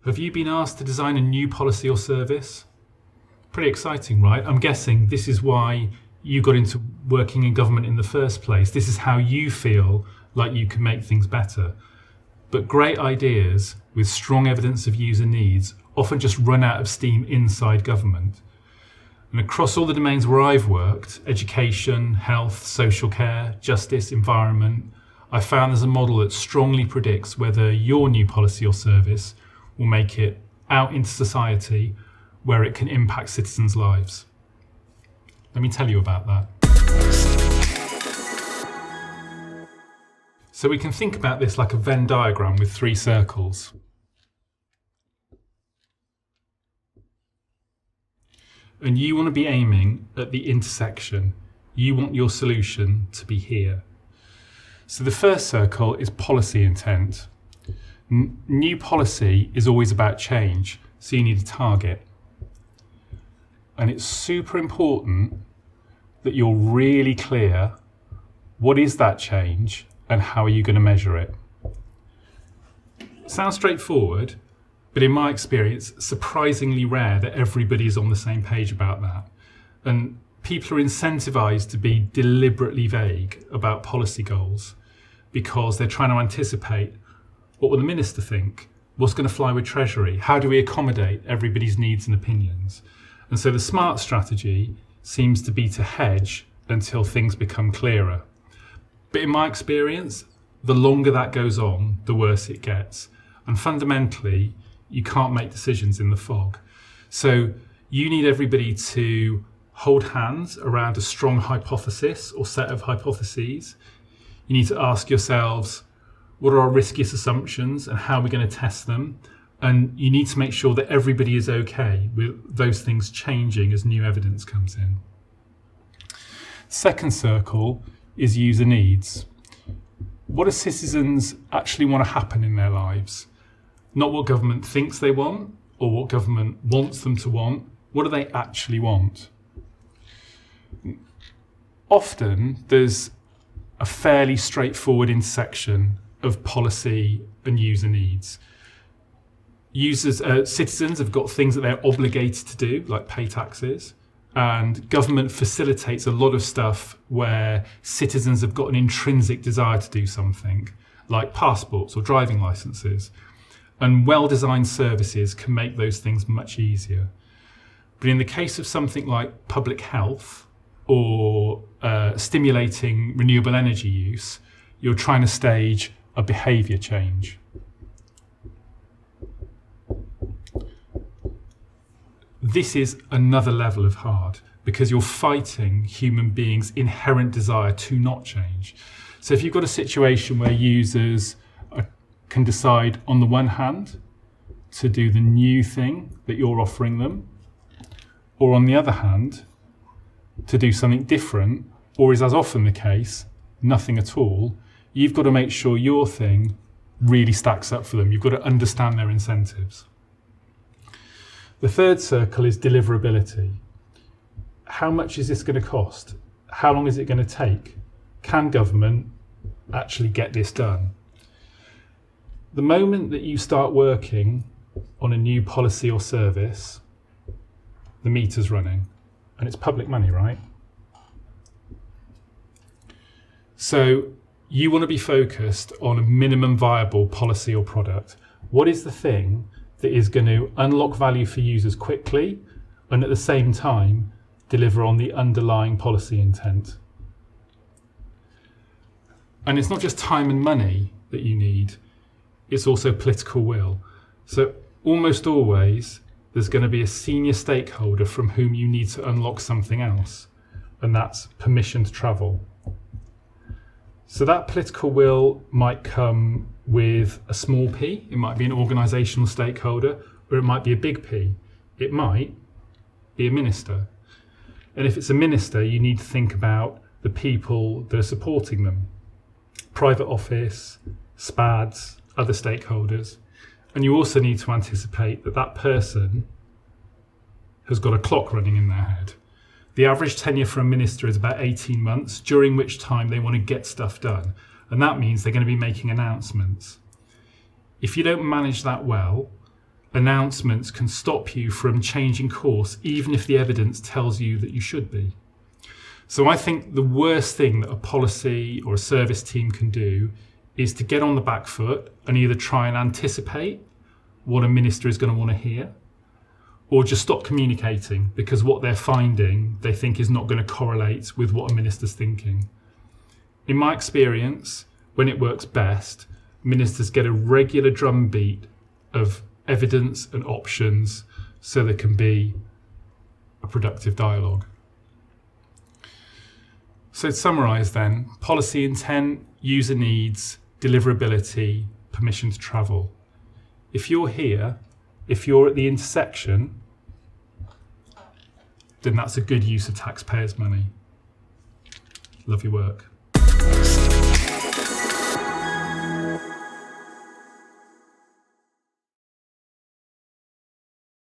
Have you been asked to design a new policy or service? Pretty exciting, right? I'm guessing this is why you got into working in government in the first place. This is how you feel like you can make things better. But great ideas with strong evidence of user needs often just run out of steam inside government. And across all the domains where I've worked, education, health, social care, justice, environment, I found there's a model that strongly predicts whether your new policy or service will make it out into society where it can impact citizens' lives. Let me tell you about that. So we can think about this like a Venn diagram with 3 circles. And you want to be aiming at the intersection. You want your solution to be here. So the first circle is policy intent. New policy is always about change, so you need a target. And it's super important that you're really clear what is that change and how are you going to measure it. Sounds straightforward, but in my experience, surprisingly rare that everybody's on the same page about that. And people are incentivized to be deliberately vague about policy goals because they're trying to anticipate what will the minister think? What's going to fly with Treasury? How do we accommodate everybody's needs and opinions? And so the smart strategy seems to be to hedge until things become clearer. But in my experience, the longer that goes on, the worse it gets. And fundamentally, you can't make decisions in the fog. So you need everybody to hold hands around a strong hypothesis or set of hypotheses. You need to ask yourselves, what are our riskiest assumptions and how are we going to test them? And you need to make sure that everybody is okay with those things changing as new evidence comes in. Second circle is user needs. What do citizens actually want to happen in their lives? Not what government thinks they want or what government wants them to want. What do they actually want? Often there's a fairly straightforward intersection of policy and user needs. Citizens have got things that they're obligated to do, like pay taxes, and government facilitates a lot of stuff where citizens have got an intrinsic desire to do something, like passports or driving licenses. And well-designed services can make those things much easier. But in the case of something like public health or stimulating renewable energy use, you're trying to stage a behaviour change. This is another level of hard because you're fighting human beings' inherent desire to not change. So if you've got a situation where users can decide on the one hand to do the new thing that you're offering them, or on the other hand to do something different, or is as often the case, nothing at all, you've got to make sure your thing really stacks up for them. You've got to understand their incentives. The third circle is deliverability. How much is this going to cost? How long is it going to take? Can government actually get this done? The moment that you start working on a new policy or service, the meter's running, and it's public money, right? So you want to be focused on a minimum viable policy or product. What is the thing that is going to unlock value for users quickly and at the same time deliver on the underlying policy intent? And it's not just time and money that you need, it's also political will. So almost always there's going to be a senior stakeholder from whom you need to unlock something else, and that's permission to travel. So that political will might come with a small p, it might be an organisational stakeholder, or it might be a big P. It might be a minister. And if it's a minister, you need to think about the people that are supporting them. Private office, SPADs, other stakeholders. And you also need to anticipate that that person has got a clock running in their head. The average tenure for a minister is about 18 months, during which time they want to get stuff done. And that means they're going to be making announcements. If you don't manage that well, announcements can stop you from changing course, even if the evidence tells you that you should be. So I think the worst thing that a policy or a service team can do is to get on the back foot and either try and anticipate what a minister is going to want to hear, or just stop communicating because what they're finding they think is not going to correlate with what a minister's thinking. In my experience, when it works best, ministers get a regular drumbeat of evidence and options so there can be a productive dialogue. So to summarise then, policy intent, user needs, deliverability, permission to travel. If you're here, if you're at the intersection, then that's a good use of taxpayers' money. Love your work.